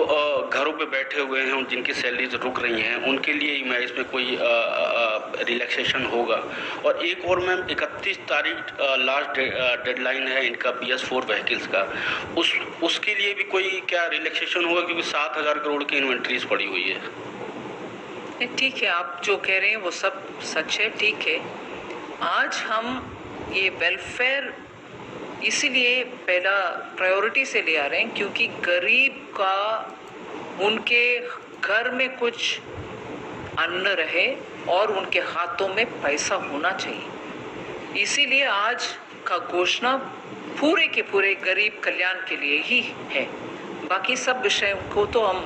घरों पे बैठे हुए हैं जिनकी सैलरीज रुक रही हैं, उनके लिए EMI में कोई रिलैक्सेशन होगा? और एक और मैम, 31 तारीख लास्ट डेडलाइन है इनका BS4 व्हीकल्स का, उसके लिए भी कोई क्या रिलैक्सेशन होगा, क्योंकि 7,000 करोड़ की इन्वेंट्रीज पड़ी हुई है? ठीक है, आप जो कह रहे हैं वो सब सच है, ठीक है. आज हम ये वेलफेयर इसीलिए पहला प्रायोरिटी से ले आ रहे हैं क्योंकि गरीब का उनके घर में कुछ अन्न रहे और उनके हाथों में पैसा होना चाहिए। इसीलिए आज का घोषणा पूरे के पूरे गरीब कल्याण के लिए ही है। बाकी सब विषयों को तो हम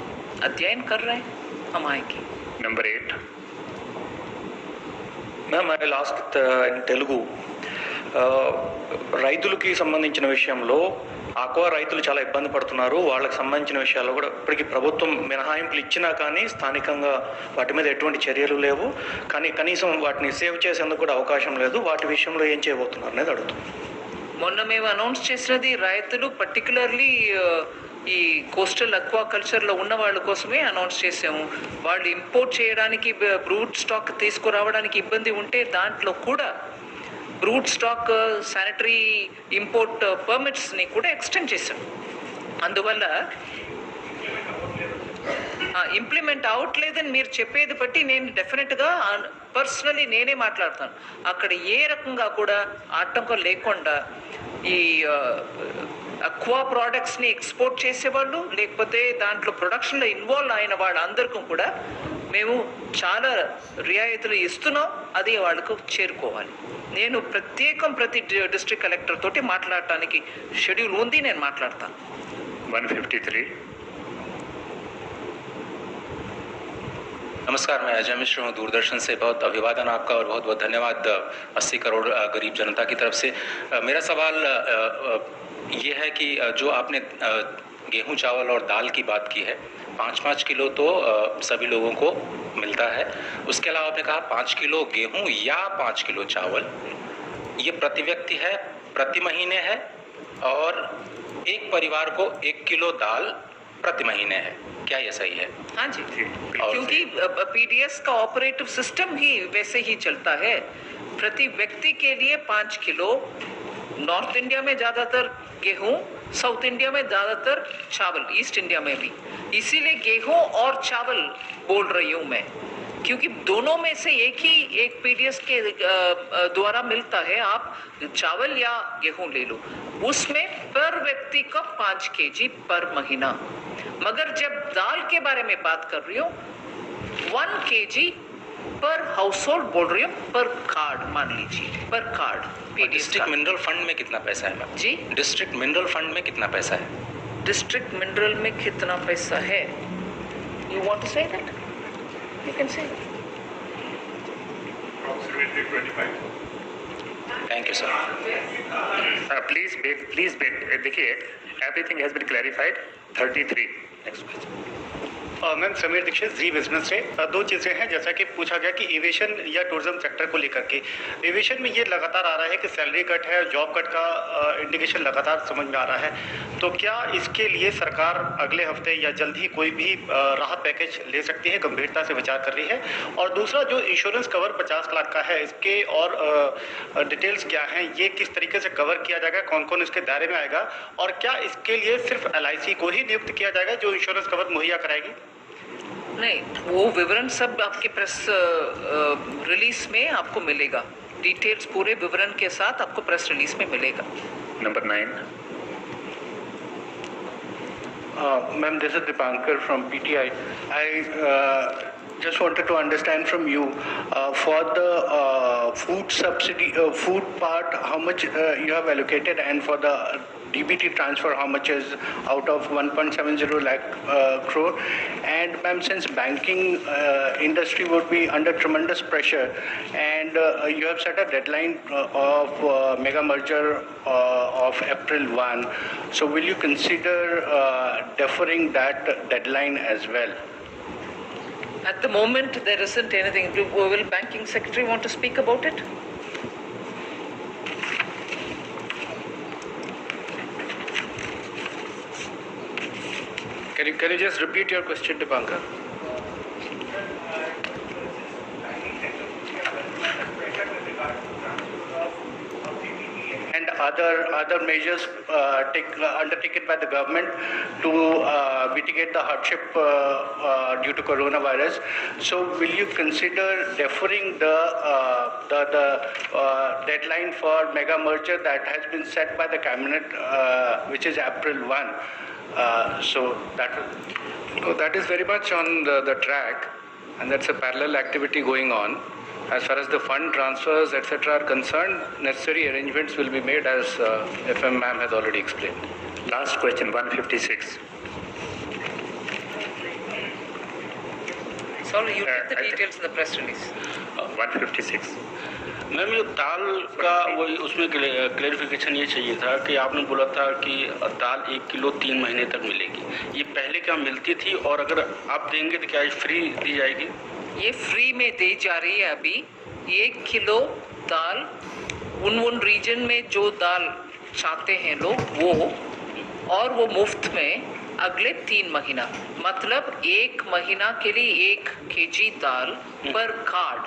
अध्ययन कर रहे हैं, हम आएंगे। Number 8. Ma'am I will ask in Telugu. రైతులకి సంబంధించిన విషయంలో ఆక్వా రైతులు చాలా ఇబ్బంది పడుతున్నారు. వాళ్ళకి సంబంధించిన విషయాల్లో కూడా ఇప్పటికీ ప్రభుత్వం మినహాయింపులు ఇచ్చినా కానీ స్థానికంగా వాటి మీద ఎటువంటి చర్యలు లేవు. కానీ కనీసం వాటిని సేవ్ చేసేందుకు కూడా అవకాశం లేదు. వాటి విషయంలో ఏం చేయబోతున్నారు అనేది అడుగుతున్నాం. మొన్న మేము అనౌన్స్ చేసినది రైతులు పర్టికులర్లీ ఈ కోస్టల్ అక్వా కల్చర్లో ఉన్న వాళ్ళ కోసమే అనౌన్స్ చేసాము. వాళ్ళు ఇంపోర్ట్ చేయడానికి బ్రూట్ స్టాక్ తీసుకురావడానికి ఇబ్బంది ఉంటే దాంట్లో కూడా బ్రూట్ స్టాక్ శానిటరీ ఇంపోర్ట్ పర్మిట్స్ని కూడా ఎక్స్టెండ్ చేశాం. అందువల్ల ఇంప్లిమెంట్ అవ్వట్లేదని మీరు చెప్పేది బట్టి నేను డెఫినెట్గా పర్సనలీ నేనే మాట్లాడతాను. అక్కడ ఏ రకంగా కూడా ఆటంకం లేకుండా ఈ అక్వా ప్రోడక్ట్స్ని ఎక్స్పోర్ట్ చేసేవాళ్ళు లేకపోతే దాంట్లో ప్రొడక్షన్లో ఇన్వాల్వ్ అయిన వాళ్ళందరికీ కూడా మేము చాలా రియాయితీలు ఇస్తున్నాం. అది వాళ్ళకు చేరుకోవాలి. నేను ప్రతి డిస్ట్రిక్ట్ కలెక్టర్ తోటి మాట్లాడటానికి షెడ్యూల్ ఉంది, నేను మాట్లాడతాను. 153. नमस्कार, मैं अजय मिश्र हूँ दूरदर्शन से. बहुत अभिवादन आपका और बहुत बहुत धन्यवाद 80 करोड़ गरीब जनता की तरफ से. मेरा सवाल ये है कि जो आपने गेहूं, चावल और दाल की बात की है, 5-5 किलो तो सभी लोगों को मिलता है. उसके अलावा आपने कहा 5 किलो गेहूं या 5 किलो चावल, ये प्रति व्यक्ति है, प्रति महीने है, और एक परिवार को 1 किलो दाल प्रति महीने है. क्या ये सही है? हाँ जी, क्योंकि पीडीएस का ऑपरेटिव सिस्टम ही वैसे ही चलता है. प्रति व्यक्ति के लिए 5 किलो. नॉर्थ इंडिया में ज़्यादातर गेहूं, साउथ इंडिया में ज़्यादातर चावल, ईस्ट इंडिया में भी. इसीलिए गेहूं और चावल बोल रही हूँ मैं, क्योंकि दोनों में से एक पीडीएस के द्वारा मिलता है. आप चावल या गेहूं ले लो, उसमें पर व्यक्ति का 5 केजी पर महीना. मगर जब दाल के बारे में बात कर रही हूँ 1 केजी पर हाउस होल्ड बोल रही हूँ, पर कार्ड मान लीजिए, पर कार्ड. डिस्ट्रिक्ट मिनरल फंड में कितना पैसा है मैम? जी, डिस्ट्रिक्ट मिनरल फंड में कितना पैसा है? डिस्ट्रिक्ट मिनरल में कितना पैसा है? You want to say that? You can say. Approximately 25. Thank you sir. Please wait. देखिए, everything has been clarified. 33. Next question. Ma'am Sameer Dixit, ji business से. 2 चीज़ें हैं. जैसा कि पूछा गया कि एविएशन या टूरिज्म सेक्टर को लेकर के, एविएशन में ये लगातार आ रहा है कि सैलरी कट है, जॉब कट का इंडिकेशन लगातार समझ में आ रहा है. तो क्या इसके लिए सरकार अगले हफ्ते या जल्द ही कोई भी राहत पैकेज ले सकती है? गंभीरता से विचार कर रही है. और दूसरा, जो इंश्योरेंस कवर 50 लाख का है, इसके और डिटेल्स क्या हैं? ये किस तरीके से कवर किया जाएगा? कौन कौन इसके दायरे में आएगा? और क्या इसके लिए सिर्फ LIC को ही नियुक्त किया जाएगा जो इंश्योरेंस कवर मुहैया कराएगी? नहीं, वो विवरण सब आपके प्रेस रिलीज में आपको मिलेगा. डिटेल्स पूरे विवरण के साथ आपको प्रेस रिलीज में मिलेगा. Number 9. Ma'am, this is Dipankar from PTI. I just wanted to understand from you for the food subsidy, food part, how much you have allocated, and for the DBT transfer, how much is out of 1.70 lakh crore. And ma'am, since banking industry would be under tremendous pressure, and you have set a deadline of mega merger of April 1, so will you consider deferring that deadline as well? At the moment, there isn't anything. Will banking secretary want to speak about it? Can you just repeat your question, Dipankar? And and other measures undertaken by the government to mitigate the hardship due to coronavirus. So will you consider deferring the deadline for mega merger that has been set by the cabinet, which is April 1? That is very much on the track, and that's a parallel activity going on. As far as the fund transfers, etc., are concerned, necessary arrangements will be made, as FM ma'am has already explained. Last question, 156. Sorry, you read the details of the press release. 156. Ma'am ये दाल का वही उसमें clarification ये चाहिए था कि आपने बोला था कि दाल 1 किलो 3 महीने तक मिलेगी। ये पहले क्या मिलती थी, और अगर आप देंगे तो क्या ये फ्री दी जाएगी? ये फ्री में दी जा रही है अभी। 1 किलो दाल उन रीजन में जो दाल चाहते हैं लोग वो, और वो मुफ्त में अगले 3 महीना, मतलब 1 महीना के लिए 1 केजी दाल पर कार्ड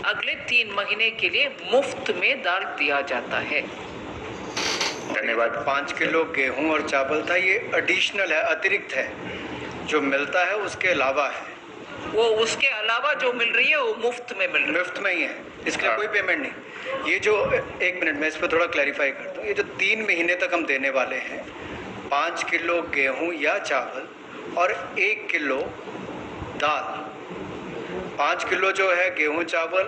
अगले 3 महीने के लिए मुफ्त में दाल दिया जाता है। धन्यवाद। 5 किलो गेहूं और चावल था, ये एडिशनल है, अतिरिक्त है, जो मिलता है उसके अलावा है। वो उसके अलावा जो मिल रही है वो मुफ्त में मिल रही है। मुफ्त में ही है, इसके लिए कोई पेमेंट नहीं। ये जो 1 मिनट में इस पर थोड़ा क्लैरिफाई कर दूं, ये जो 3 महीने तक हम देने वाले हैं, 5 किलो गेहूं या चावल और 1 किलो दाल। 5 किलो जो है गेहूं चावल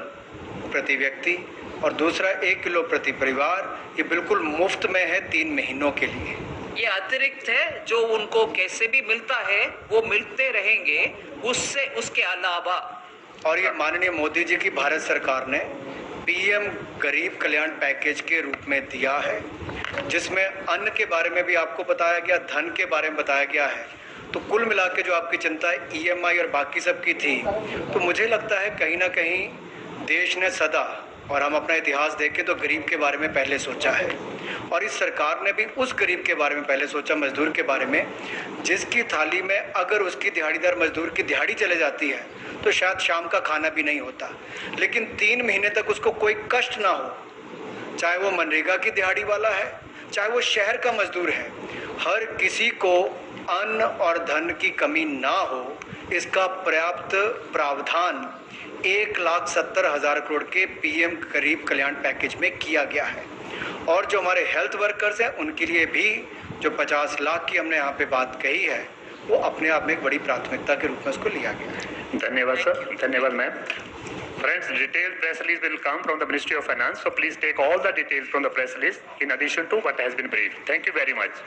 प्रति व्यक्ति और दूसरा 1 किलो प्रति परिवार, ये बिल्कुल मुफ्त में है 3 महीनों के लिए। ये अतिरिक्त है, जो उनको कैसे भी मिलता है वो मिलते रहेंगे, उससे उसके अलावा। और ये माननीय मोदी जी की भारत सरकार ने पीएम गरीब कल्याण पैकेज के रूप में दिया है, जिसमें अन्न के बारे में भी आपको बताया गया, धन के बारे में बताया गया है। तो कुल मिला के जो आपकी चिंता ईएमआई और बाकी सब की थी, तो मुझे लगता है कहीं ना कहीं देश ने सदा, और हम अपना इतिहास देखें तो गरीब के बारे में पहले सोचा है, और इस सरकार ने भी उस गरीब के बारे में पहले सोचा, मजदूर के बारे में, जिसकी थाली में अगर उसकी दिहाड़ीदार मजदूर की दिहाड़ी चले जाती है तो शायद शाम का खाना भी नहीं होता, लेकिन 3 महीने तक उसको कोई कष्ट ना हो, चाहे वो मनरेगा की दिहाड़ी वाला है, चाहे वो शहर का मजदूर है, हर किसी को अन्न और धन की कमी ना हो, इसका पर्याप्त प्रावधान 1,70,000 करोड़ के पीएम गरीब कल्याण पैकेज में किया गया है। और जो हमारे हेल्थ वर्कर्स हैं उनके लिए भी जो 50 लाख की हमने यहाँ पे बात कही है, वो अपने आप में एक बड़ी प्राथमिकता के रूप में उसको लिया गया है। धन्यवाद सर, धन्यवाद ma'am. Friends, detailed press release will come from the Ministry of Finance, so please take all the details from the press release in addition to what has been briefed. Thank you very much.